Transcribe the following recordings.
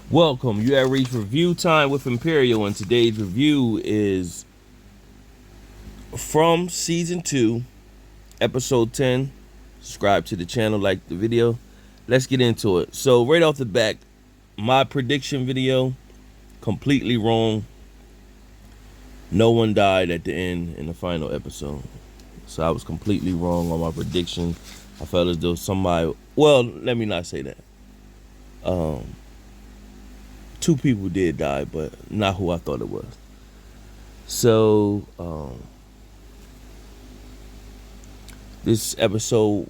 Welcome. You have reached review time with Imperial, and today's review is from season 2, episode 10. Subscribe to the channel, like the video. Let's get into it. So, right off the back, my prediction video completely wrong. No one died at the end in the final episode. So, I was completely wrong on my prediction. I felt as though somebody, well, let me not say that. Two people did die, but not who I thought it was. So, this episode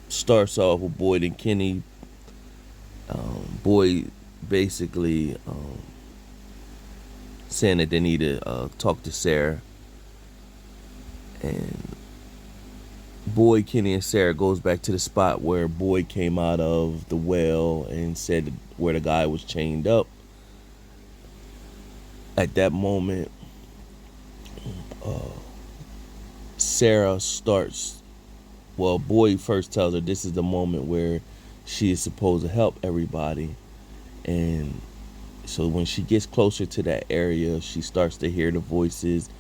starts off with Boyd and Kenny. Boyd basically saying that they need to talk to Sarah, and Boyd, Kenny, and Sarah goes back to the spot where Boyd came out of the well and said where the guy was chained up. At that moment, Sarah starts. Well, Boyd first tells her this is the moment where she is supposed to help everybody, and so when she gets closer to that area, she starts to hear the voices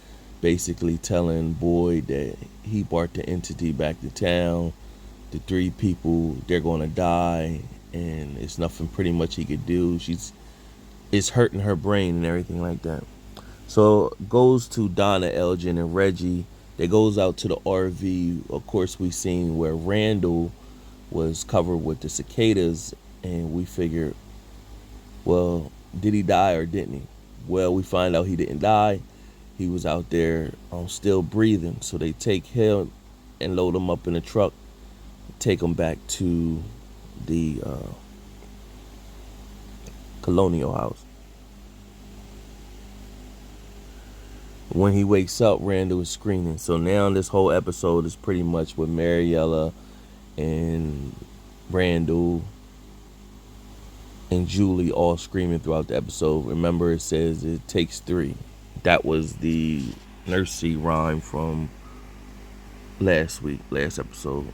basically telling Boyd that he brought the entity back to town. The 3 people, they're going to die, and it's nothing pretty much he could do. It's hurting her brain and everything like that. So goes to Donna, Elgin, and Reggie. They goes out to the RV. Of course, we seen where Randall was covered with the cicadas, and we figured, well, did he die or didn't he? Well, we find out he didn't die. He was out there still breathing. So they take him and load him up in a truck, take him back to the Colonial House. When he wakes up, Randall is screaming. So now this whole episode is pretty much with Mariella and Randall and Julie all screaming throughout the episode. Remember, it says it takes 3. That was the nursery rhyme from last episode.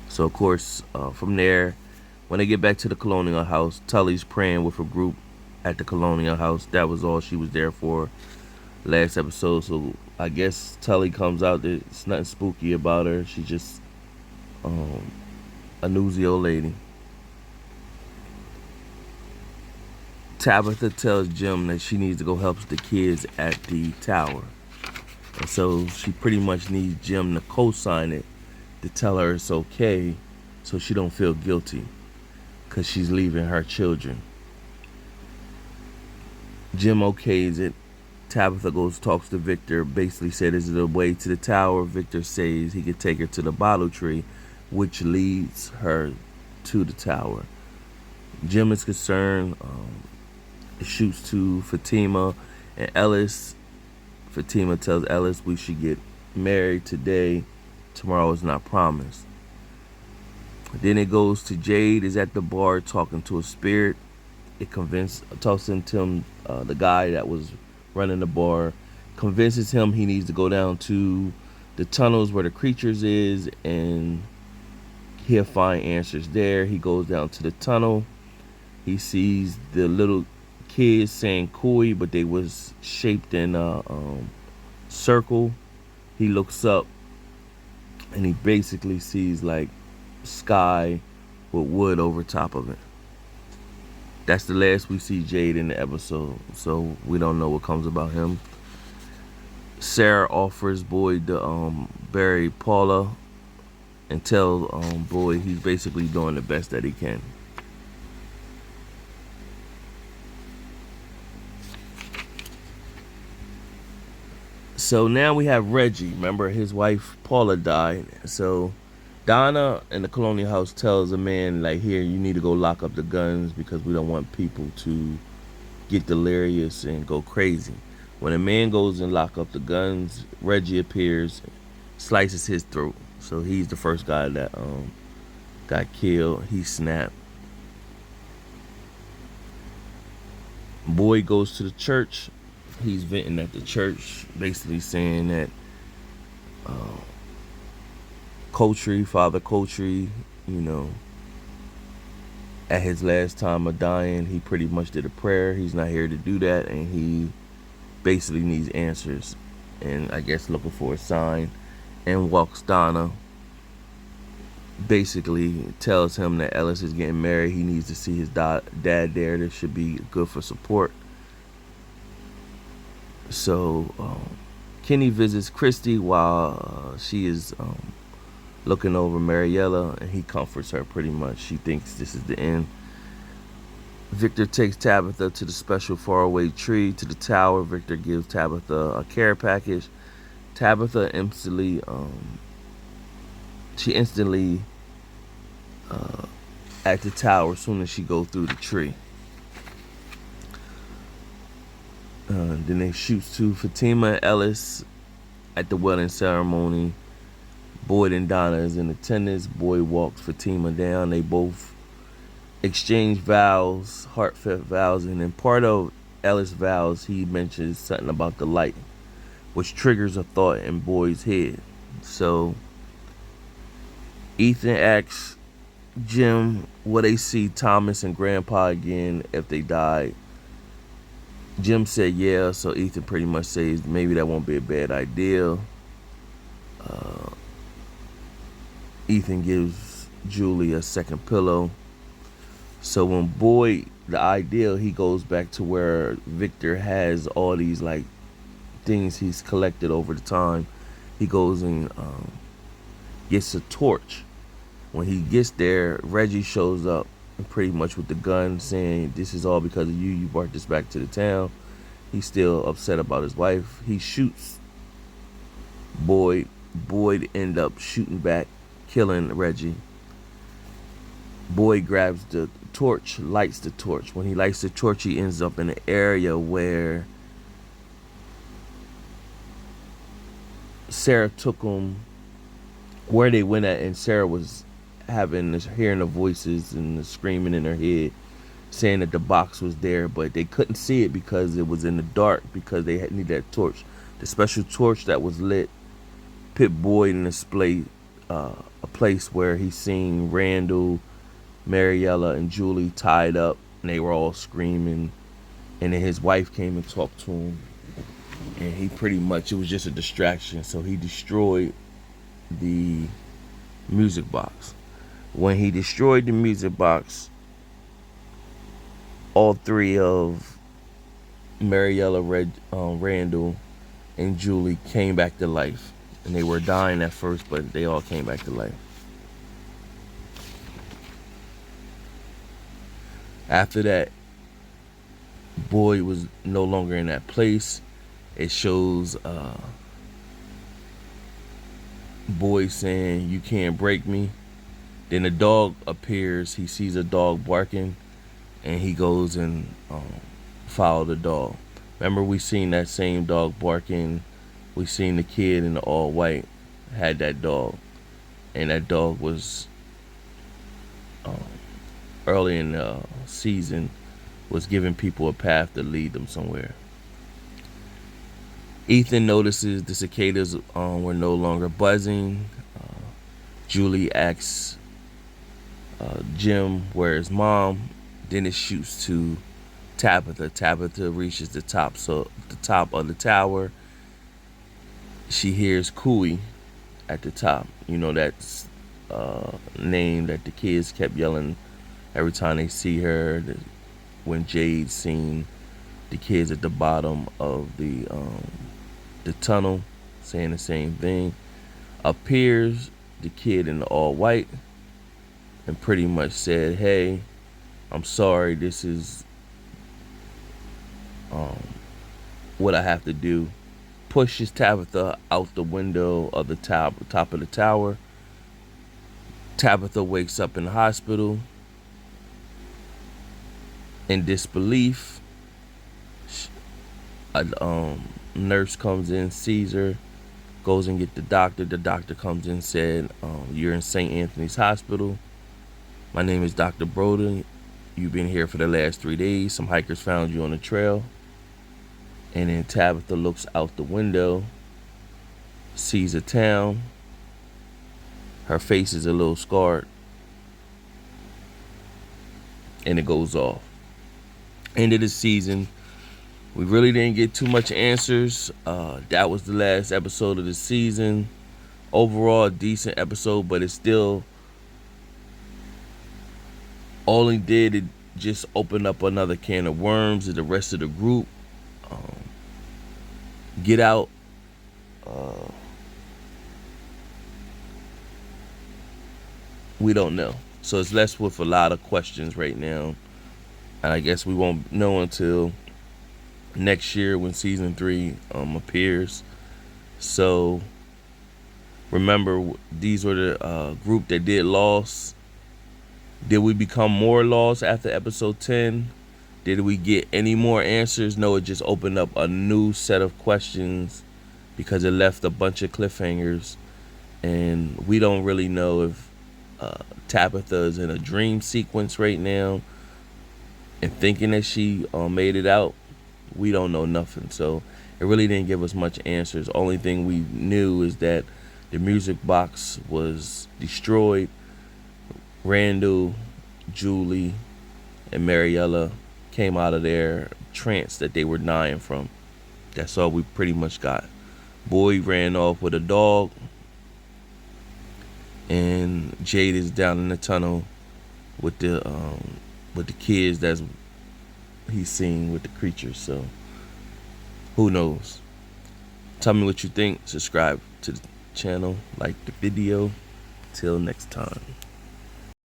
So, of course, from there, when they get back to the Colonial House, Tully's praying with a group at the Colonial House. That was all she was there for last episode. So, I guess Tully comes out. There's nothing spooky about her. She's just a newsy old lady. Tabitha tells Jim that she needs to go help the kids at the tower. And so she pretty much needs Jim to co-sign it to tell her it's okay so she don't feel guilty because she's leaving her children. Jim okays it. Tabitha goes talks to Victor, basically said is it a way to the tower. Victor says he could take her to the bottle tree, which leads her to the tower. Jim is concerned. Shoots to Fatima and Ellis. Fatima tells Ellis we should get married today. Tomorrow is not promised. Then it goes to Jade is at the bar talking to a spirit. It talks into him, the guy that was running the bar, convinces him he needs to go down to the tunnels where the creatures is and he'll find answers there. He goes down to the tunnel. He sees the little kids saying "koi," but they was shaped in a circle. He looks up and he basically sees like sky with wood over top of it. That's the last we see Jade in the episode, so we don't know what comes about him. Sarah offers Boyd to bury Paula and tell Boyd he's basically doing the best that he can. So now we have Reggie. Remember, his wife Paula died. So Donna in the Colonial House tells a man, like, here, you need to go lock up the guns because we don't want people to get delirious and go crazy. When a man goes and lock up the guns, Reggie appears, slices his throat. So he's the first guy that got killed. He snapped. Boy goes to the church. He's venting at the church, basically saying that Father Coultry, At his last time of dying, he pretty much did a prayer. He's not here to do that, and he basically needs answers. And I guess looking for a sign. And walks Donna. Basically tells him that Ellis is getting married. He needs to see his dad there. This should be good for support. So Kenny visits Christy while she is looking over Mariella, and he comforts her pretty much. She thinks this is the end. Victor takes Tabitha to the special faraway tree to the tower. Victor gives Tabitha a care package. Tabitha instantly at the tower as soon as she goes through the tree. Then they shoot to Fatima and Ellis at the wedding ceremony. Boyd and Donna is in attendance. Boyd walks Fatima down. They both exchange vows, heartfelt vows, and in part of Ellis' vows, he mentions something about the light, which triggers a thought in Boyd's head. So Ethan asks Jim, will they see Thomas and Grandpa again if they died? Jim said yeah, so Ethan pretty much says maybe that won't be a bad idea. Ethan gives Julie a second pillow. So when Boyd, the ideal, he goes back to where Victor has all these like things he's collected over the time. He goes and gets a torch. When he gets there, Reggie shows up pretty much with the gun saying, this is all because of you. You brought this back to the town. He's still upset about his wife. He shoots Boyd. Boyd end up shooting back, killing Reggie. Boyd grabs the torch, lights the torch. When he lights the torch, he ends up in an area where Sarah took him, where they went at, and Sarah was hearing the voices and the screaming in her head, saying that the box was there, but they couldn't see it because it was in the dark, because they needed that torch. The special torch that was lit put Boyd in a place where he seen Randall, Mariella, and Julie tied up, and they were all screaming. And then his wife came and talked to him, and he pretty much, it was just a distraction, so he destroyed the music box. When he destroyed the music box, all three of Mariella, Randall, and Julie came back to life. And they were dying at first, but they all came back to life. After that, Boyd was no longer in that place. It shows Boyd saying, you can't break me. Then a dog appears. He sees a dog barking, and he goes and follow the dog. Remember, we seen that same dog barking. We seen the kid in the all white had that dog, and that dog was early in the season was giving people a path to lead them somewhere. Ethan notices the cicadas were no longer buzzing. Julie asks Jim where his mom. Then it shoots to Tabitha. Tabitha reaches the top of the tower. She hears Cooey at the top. You know, that's name that the kids kept yelling every time they see her. When Jade seen the kids at the bottom of the tunnel saying the same thing, appears the kid in the all white and pretty much said, hey, I'm sorry, this is what I have to do. Pushes Tabitha out the window of the top of the tower. Tabitha wakes up in the hospital in disbelief. A nurse comes in, sees her, goes and get the doctor. The doctor comes in and said, you're in St. Anthony's Hospital. My name is Dr. Broden. You've been here for the last 3 days. Some hikers found you on the trail. And then Tabitha looks out the window, sees a town. Her face is a little scarred. and it goes off. End of the season. We really didn't get too much answers. That was the last episode of the season. Overall, a decent episode, but it still only did it just open up another can of worms to the rest of the group. Get out. We don't know. So it's left with a lot of questions right now. And I guess we won't know until next year when season 3 appears. So remember, these were the group that did Lost. Did we become more lost after episode 10? Did we get any more answers? No, it just opened up a new set of questions because it left a bunch of cliffhangers. And we don't really know if Tabitha is in a dream sequence right now and thinking that she made it out. We don't know nothing. So it really didn't give us much answers. Only thing we knew is that the music box was destroyed. Randall, Julie, and Mariella came out of their trance that they were dying from. That's all we pretty much got. Boy ran off with a dog, and Jade is down in the tunnel with the kids that's he's seeing with the creatures. So who knows? Tell me what you think. Subscribe to the channel, like the video. Till next time.